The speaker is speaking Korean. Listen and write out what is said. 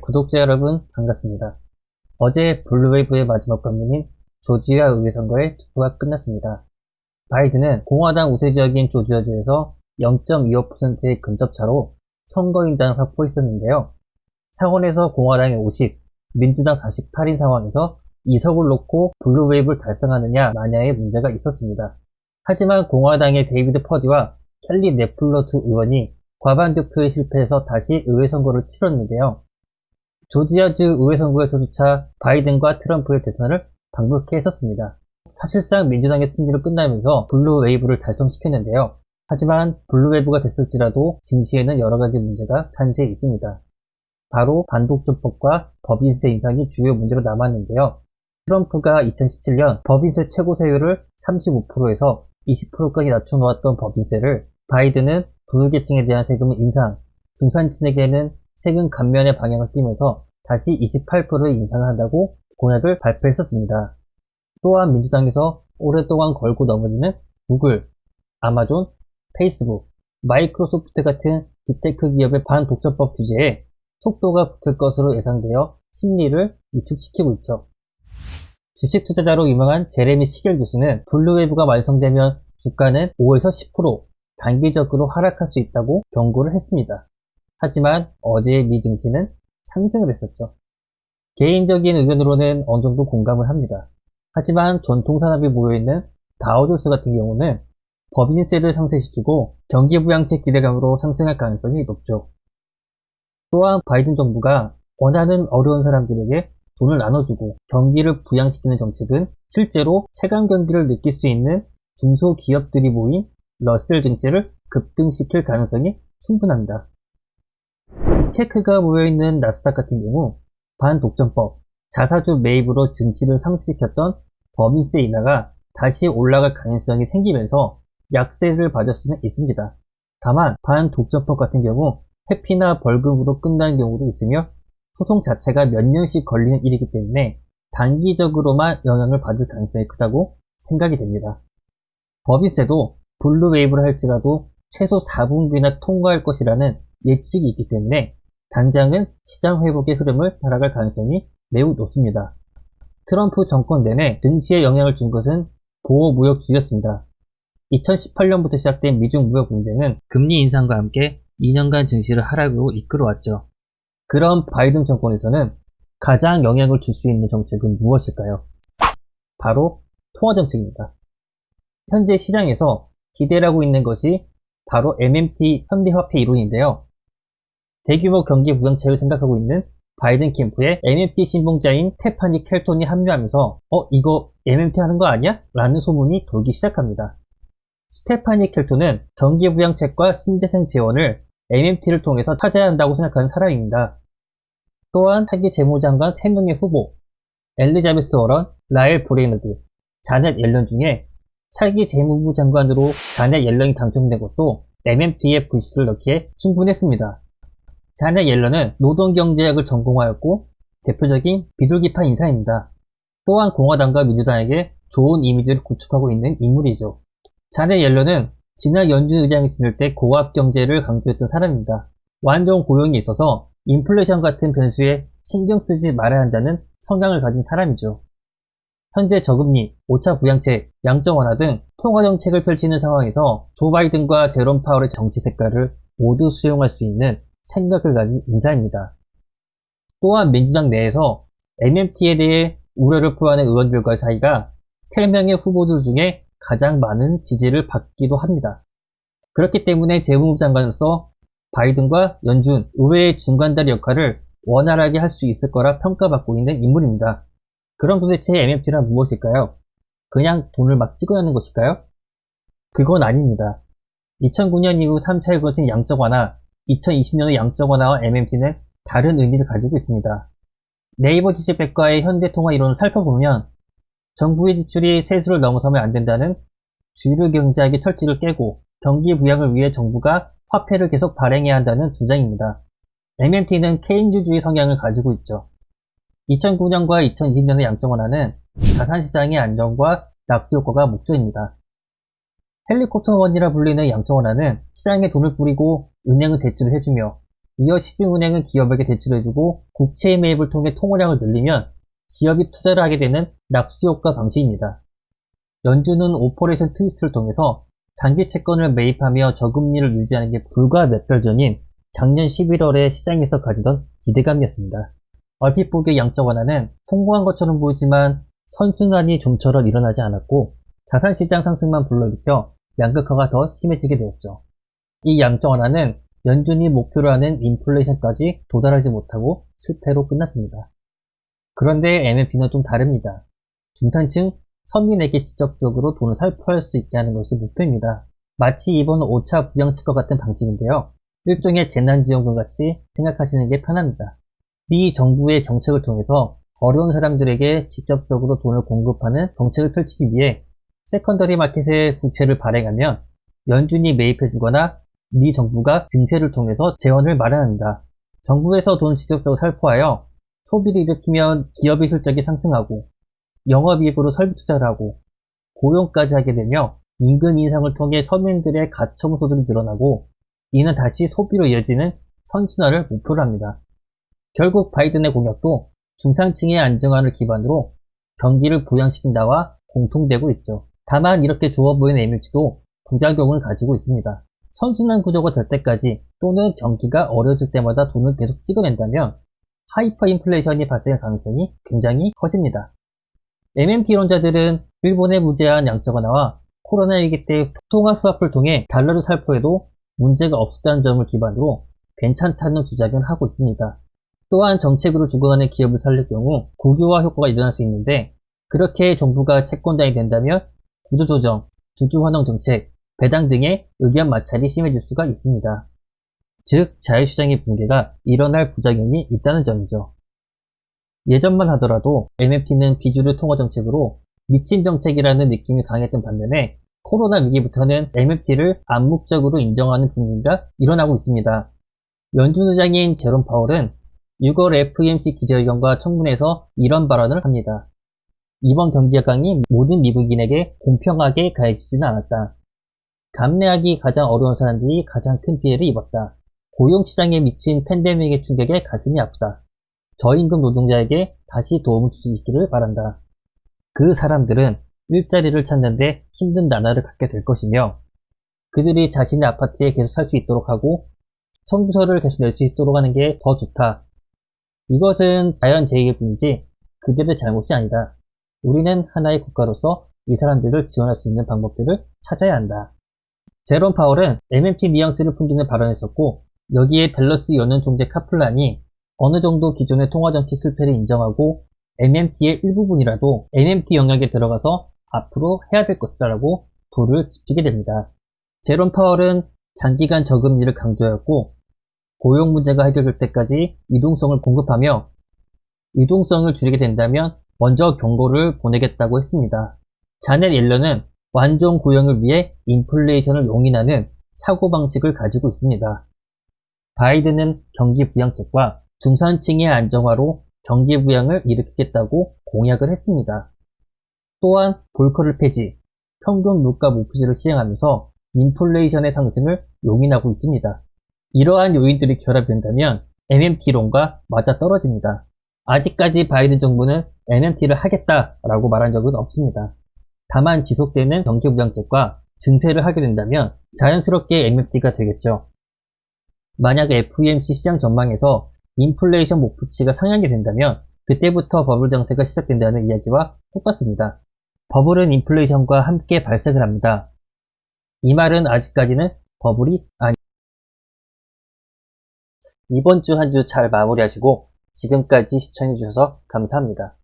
구독자 여러분 반갑습니다. 어제 블루웨이브의 마지막 관문인 조지아 의회 선거의 투표가 끝났습니다. 바이든은 공화당 우세 지역인 조지아주에서 0.25%의 근접차로 선거인단을 확보했었는데요. 상원에서 공화당이 50, 민주당 48인 상황에서 이석을 놓고 블루웨이브를 달성하느냐 마냐의 문제가 있었습니다. 하지만 공화당의 데이비드 퍼디와 켈리 네플러 두 의원이 과반 득표에 실패해서 다시 의회 선거를 치렀는데요. 조지아주 의회 선거에서조차 바이든과 트럼프의 대선을 방불케 했었습니다. 사실상 민주당의 승리로 끝나면서 블루웨이브를 달성시켰는데요. 하지만 블루웨이브가 됐을지라도 증시에는 여러가지 문제가 산재해 있습니다. 바로 반독점법과 법인세 인상이 주요 문제로 남았는데요. 트럼프가 2017년 법인세 최고 세율을 35%에서 20%까지 낮춰놓았던 법인세를 바이든은 부유계층에 대한 세금을 인상, 중산층에게는 세금 감면의 방향을 띠면서 다시 28%의 인상을 한다고 공약을 발표했었습니다. 또한 민주당에서 오랫동안 걸고 넘어지는 구글, 아마존, 페이스북, 마이크로소프트 같은 빅테크 기업의 반독점법 규제에 속도가 붙을 것으로 예상되어 심리를 위축시키고 있죠. 주식 투자자로 유명한 제레미 시겔 교수는 블루웨이브가 완성되면 주가는 5에서 10% 단기적으로 하락할 수 있다고 경고를 했습니다. 하지만 어제의 미 증시는 상승을 했었죠. 개인적인 의견으로는 어느 정도 공감을 합니다. 하지만 전통산업이 모여있는 다우존스 같은 경우는 법인세를 상쇄시키고 경기부양책 기대감으로 상승할 가능성이 높죠. 또한 바이든 정부가 원하는 어려운 사람들에게 돈을 나눠주고 경기를 부양시키는 정책은 실제로 체감 경기를 느낄 수 있는 중소기업들이 모인 러셀 증시를 급등시킬 가능성이 충분합니다. 테크가 모여있는 나스닥 같은 경우 반독점법, 자사주 매입으로 증시를 상승시켰던 법인세 인하가 다시 올라갈 가능성이 생기면서 약세를 받을 수는 있습니다. 다만 반독점법 같은 경우 회피나 벌금으로 끝나는 경우도 있으며 소송 자체가 몇 년씩 걸리는 일이기 때문에 단기적으로만 영향을 받을 가능성이 크다고 생각이 됩니다. 법인세도 블루웨이브를 할지라도 최소 4분기나 통과할 것이라는 예측이 있기 때문에 당장은 시장 회복의 흐름을 따라갈 가능성이 매우 높습니다. 트럼프 정권 내내 증시에 영향을 준 것은 보호무역주의였습니다. 2018년부터 시작된 미중 무역 분쟁은 금리 인상과 함께 2년간 증시를 하락으로 이끌어왔죠. 그런 바이든 정권에서는 가장 영향을 줄 수 있는 정책은 무엇일까요? 바로 통화정책입니다. 현재 시장에서 기대를 하고 있는 것이 바로 MMT 현대화폐 이론인데요. 대규모 경기 부양책을 생각하고 있는 바이든 캠프에 MMT 신봉자인 스테파니 켈톤이 합류하면서 이거 MMT 하는 거 아니야? 라는 소문이 돌기 시작합니다. 스테파니 켈톤은 경기 부양책과 신재생 재원을 MMT를 통해서 찾아야 한다고 생각하는 사람입니다. 또한 차기 재무장관 3명의 후보 엘리자베스 워런, 라엘 브레이너드, 자넷 옐런 중에 차기 재무부 장관으로 자넷 옐런이 당첨된 것도 MMT에 불씨를 넣기에 충분했습니다. 자넷 옐런은 노동경제학을 전공하였고 대표적인 비둘기파 인사입니다. 또한 공화당과 민주당에게 좋은 이미지를 구축하고 있는 인물이죠. 자넷 옐런은 지난 연준 의장이 지낼 때 고압경제를 강조했던 사람입니다. 완전 고용이 있어서 인플레이션 같은 변수에 신경 쓰지 말아야 한다는 성향을 가진 사람이죠. 현재 저금리, 5차 부양책, 양적 완화 등 통화정책을 펼치는 상황에서 조 바이든과 제롬 파월의 정치 색깔을 모두 수용할 수 있는 생각을 가진 인사입니다. 또한 민주당 내에서 MMT에 대해 우려를 표하는 의원들과의 사이가 3명의 후보들 중에 가장 많은 지지를 받기도 합니다. 그렇기 때문에 재무부 장관으로서 바이든과 연준, 의회의 중간다리 역할을 원활하게 할 수 있을 거라 평가받고 있는 인물입니다. 그럼 도대체 MMT란 무엇일까요? 그냥 돈을 막 찍어내는 것일까요? 그건 아닙니다. 2009년 이후 3차에 걸친 양적 완화, 2020년의 양적 완화와 MMT는 다른 의미를 가지고 있습니다. 네이버 지식백과의 현대통화 이론을 살펴보면 정부의 지출이 세수를 넘어서면 안 된다는 주류 경제학의 철칙을 깨고 경기 부양을 위해 정부가 화폐를 계속 발행해야 한다는 주장입니다. MMT는 케인주주의 성향을 가지고 있죠. 2009년과 2020년의 양적 완화는 자산시장의 안정과 낙수 효과가 목적입니다. 헬리콥터원이라 불리는 양적 완화는 시장에 돈을 뿌리고 은행은 대출을 해주며 이어 시중은행은 기업에게 대출해주고 국채 매입을 통해 통화량을 늘리면 기업이 투자를 하게 되는 낙수효과 방식입니다. 연준은 오퍼레이션 트위스트를 통해서 장기 채권을 매입하며 저금리를 유지하는 게 불과 몇 달 전인 작년 11월에 시장에서 가지던 기대감이었습니다. 얼핏 보기에 양적 완화는 성공한 것처럼 보이지만 선순환이 좀처럼 일어나지 않았고 자산시장 상승만 불러일으켜 양극화가 더 심해지게 되었죠. 이 양적 완화는 연준이 목표로 하는 인플레이션까지 도달하지 못하고 실패로 끝났습니다. 그런데 MMP는 좀 다릅니다. 중산층, 서민에게 직접적으로 돈을 살포할 수 있게 하는 것이 목표입니다. 마치 이번 5차 부양책과 같은 방식인데요. 일종의 재난지원금 같이 생각하시는 게 편합니다. 미 정부의 정책을 통해서 어려운 사람들에게 직접적으로 돈을 공급하는 정책을 펼치기 위해 세컨더리 마켓에 국채를 발행하면 연준이 매입해주거나 미 정부가 증세를 통해서 재원을 마련합니다. 정부에서 돈을 직접적으로 살포하여 소비를 일으키면 기업의 실적이 상승하고 영업이익으로 설비 투자를 하고 고용까지 하게 되며 임금 인상을 통해 서민들의 가처분 소득이 늘어나고 이는 다시 소비로 이어지는 선순환을 목표로 합니다. 결국 바이든의 공약도 중산층의 안정화를 기반으로 경기를 부양시킨다와 공통되고 있죠. 다만 이렇게 좋아 보이는 MMT도 부작용을 가지고 있습니다. 선순환 구조가 될 때까지 또는 경기가 어려워질 때마다 돈을 계속 찍어낸다면 하이퍼 인플레이션이 발생할 가능성이 굉장히 커집니다. MMT 이론자들은 일본의 무제한 양적 완화와 코로나 위기 때 통화 스왑을 통해 달러를 살포해도 문제가 없었다는 점을 기반으로 괜찮다는 주장을 하고 있습니다. 또한 정책으로 죽어가는 기업을 살릴 경우 국유화 효과가 일어날 수 있는데 그렇게 정부가 채권당이 된다면 구조조정, 주주환원 정책, 배당 등의 의견 마찰이 심해질 수가 있습니다. 즉 자유시장의 붕괴가 일어날 부작용이 있다는 점이죠. 예전만 하더라도 MMT는 비주류 통화 정책으로 미친 정책이라는 느낌이 강했던 반면에 코로나 위기부터는 MMT를 암묵적으로 인정하는 분위기가 일어나고 있습니다. 연준 의장인 제롬 파월은 6월 FOMC 기자회견과 청문회에서 이런 발언을 합니다. 이번 경기 약강이 모든 미국인에게 공평하게 가해지지는 않았다. 감내하기 가장 어려운 사람들이 가장 큰 피해를 입었다. 고용시장에 미친 팬데믹의 충격에 가슴이 아프다. 저임금 노동자에게 다시 도움을 줄 수 있기를 바란다. 그 사람들은 일자리를 찾는데 힘든 나날을 갖게 될 것이며 그들이 자신의 아파트에 계속 살 수 있도록 하고 청구서를 계속 낼 수 있도록 하는 게 더 좋다. 이것은 자연재해일 뿐이지 그들의 잘못이 아니다. 우리는 하나의 국가로서 이 사람들을 지원할 수 있는 방법들을 찾아야 한다. 제롬 파월은 MMT 뉘앙스를 풍기는 발언을 했었고 여기에 댈러스 연은 총재 카플란이 어느 정도 기존의 통화정책 실패를 인정하고 MMT의 일부분이라도 MMT 영역에 들어가서 앞으로 해야 될 것이라고 불을 지피게 됩니다. 제롬 파월은 장기간 저금리를 강조하였고 고용 문제가 해결될 때까지 유동성을 공급하며 유동성을 줄이게 된다면 먼저 경고를 보내겠다고 했습니다. 자넷 옐런은 완전 고용을 위해 인플레이션을 용인하는 사고방식을 가지고 있습니다. 바이든은 경기 부양책과 중산층의 안정화로 경기 부양을 일으키겠다고 공약을 했습니다. 또한 볼커를 폐지, 평균 물가 목표제를 시행하면서 인플레이션의 상승을 용인하고 있습니다. 이러한 요인들이 결합된다면 MMT론과 맞아떨어집니다. 아직까지 바이든 정부는 MMT를 하겠다라고 말한 적은 없습니다. 다만 지속되는 경기 부양책과 증세를 하게 된다면 자연스럽게 MMT가 되겠죠. 만약 FOMC 시장 전망에서 인플레이션 목표치가 상향이 된다면 그때부터 버블 장세가 시작된다는 이야기와 똑같습니다. 버블은 인플레이션과 함께 발생을 합니다. 이 말은 아직까지는 버블이 이번 주 한 주 잘 마무리하시고 지금까지 시청해주셔서 감사합니다.